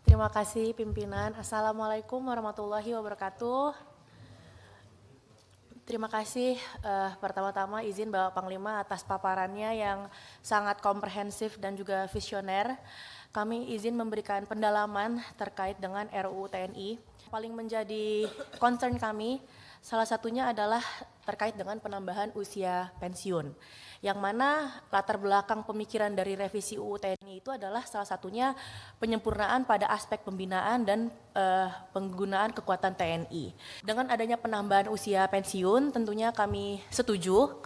Terima kasih pimpinan. Assalamualaikum warahmatullahi wabarakatuh. Terima kasih pertama-tama izin Bapak Panglima atas paparannya yang sangat komprehensif dan juga visioner. Kami izin memberikan pendalaman terkait dengan RUU TNI. Paling menjadi concern kami salah satunya adalah terkait dengan penambahan usia pensiun. Yang mana latar belakang pemikiran dari revisi UU TNI itu adalah salah satunya penyempurnaan pada aspek pembinaan dan penggunaan kekuatan TNI. Dengan adanya penambahan usia pensiun tentunya kami setuju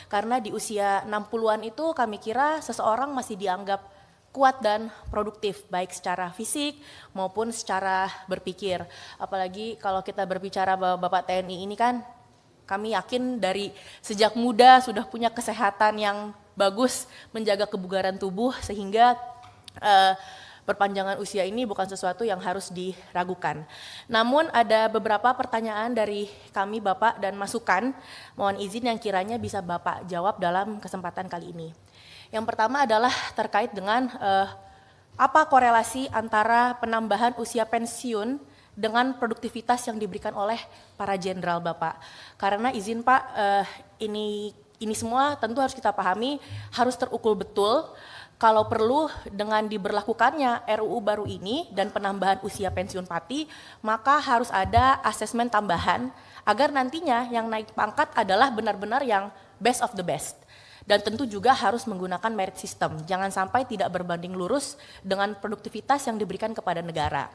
karena di usia 60-an itu kami kira seseorang masih dianggap kuat dan produktif baik secara fisik maupun secara berpikir. Apalagi kalau kita berbicara bahwa Bapak TNI ini kan kami yakin dari sejak muda sudah punya kesehatan yang bagus, menjaga kebugaran tubuh sehingga perpanjangan usia ini bukan sesuatu yang harus diragukan. Namun ada beberapa pertanyaan dari kami Bapak dan masukan, mohon izin yang kiranya bisa Bapak jawab dalam kesempatan kali ini. Yang pertama adalah terkait dengan apa korelasi antara penambahan usia pensiun dengan produktivitas yang diberikan oleh para jenderal Bapak. Karena izin Pak, ini semua tentu harus kita pahami, harus terukur betul. Kalau perlu dengan diberlakukannya RUU baru ini dan penambahan usia pensiun Pati, maka harus ada asesmen tambahan agar nantinya yang naik pangkat adalah benar-benar yang best of the best. Dan tentu juga harus menggunakan merit system, jangan sampai tidak berbanding lurus dengan produktivitas yang diberikan kepada negara.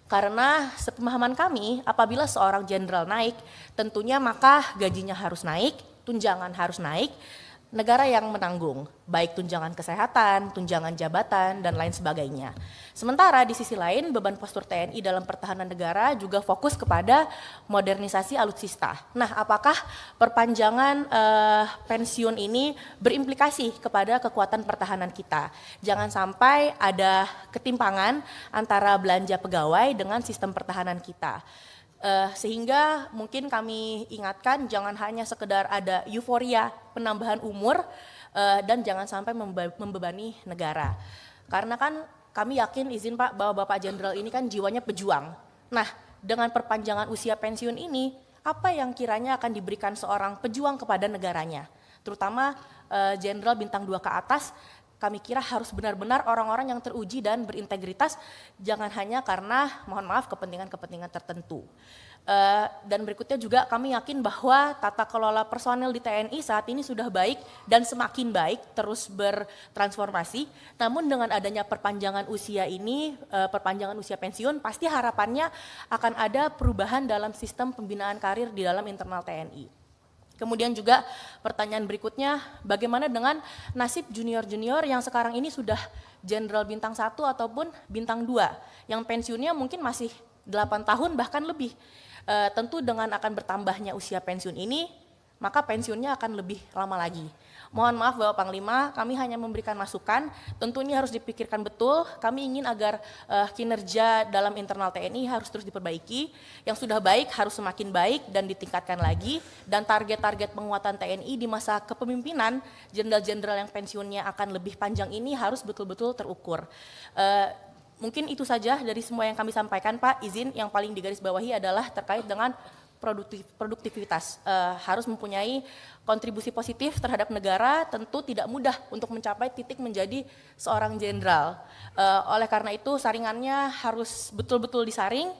Karena sepemahaman kami, apabila seorang jenderal naik, tentunya maka gajinya harus naik, tunjangan harus naik, negara yang menanggung, baik tunjangan kesehatan, tunjangan jabatan, dan lain sebagainya. Sementara di sisi lain, beban postur TNI dalam pertahanan negara juga fokus kepada modernisasi alutsista. Nah, apakah perpanjangan pensiun ini berimplikasi kepada kekuatan pertahanan kita? Jangan sampai ada ketimpangan antara belanja pegawai dengan sistem pertahanan kita. Sehingga mungkin kami ingatkan jangan hanya sekedar ada euforia penambahan umur dan jangan sampai membebani negara. Karena kan kami yakin izin Pak bahwa Bapak Jenderal ini kan jiwanya pejuang. Nah, dengan perpanjangan usia pensiun ini, apa yang kiranya akan diberikan seorang pejuang kepada negaranya? Terutama Jenderal bintang 2 ke atas, kami kira harus benar-benar orang-orang yang teruji dan berintegritas, jangan hanya karena mohon maaf kepentingan-kepentingan tertentu. Dan berikutnya juga kami yakin bahwa tata kelola personel di TNI saat ini sudah baik dan semakin baik, terus bertransformasi. Namun dengan adanya perpanjangan usia ini, perpanjangan usia pensiun, pasti harapannya akan ada perubahan dalam sistem pembinaan karir di dalam internal TNI. Kemudian juga pertanyaan berikutnya, bagaimana dengan nasib junior-junior yang sekarang ini sudah jenderal bintang 1 ataupun bintang 2, yang pensiunnya mungkin masih 8 tahun bahkan lebih. Tentu dengan akan bertambahnya usia pensiun ini, maka pensiunnya akan lebih lama lagi. Mohon maaf Bapak Panglima, kami hanya memberikan masukan, tentu ini harus dipikirkan betul, kami ingin agar kinerja dalam internal TNI harus terus diperbaiki, yang sudah baik harus semakin baik dan ditingkatkan lagi, dan target-target penguatan TNI di masa kepemimpinan jenderal-jenderal yang pensiunnya akan lebih panjang ini harus betul-betul terukur. Mungkin itu saja dari semua yang kami sampaikan Pak, izin yang paling digarisbawahi adalah terkait dengan produktivitas, harus mempunyai kontribusi positif terhadap negara, tentu tidak mudah untuk mencapai titik menjadi seorang jenderal. Oleh karena itu saringannya harus betul-betul disaring,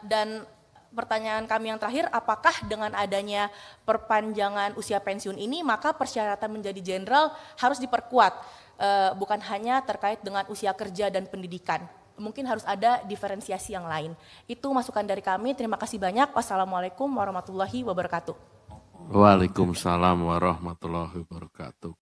dan pertanyaan kami yang terakhir, apakah dengan adanya perpanjangan usia pensiun ini maka persyaratan menjadi jenderal harus diperkuat, bukan hanya terkait dengan usia kerja dan pendidikan. Mungkin harus ada diferensiasi yang lain. Itu masukan dari kami. Terima kasih banyak. Wassalamualaikum warahmatullahi wabarakatuh. Waalaikumsalam warahmatullahi wabarakatuh.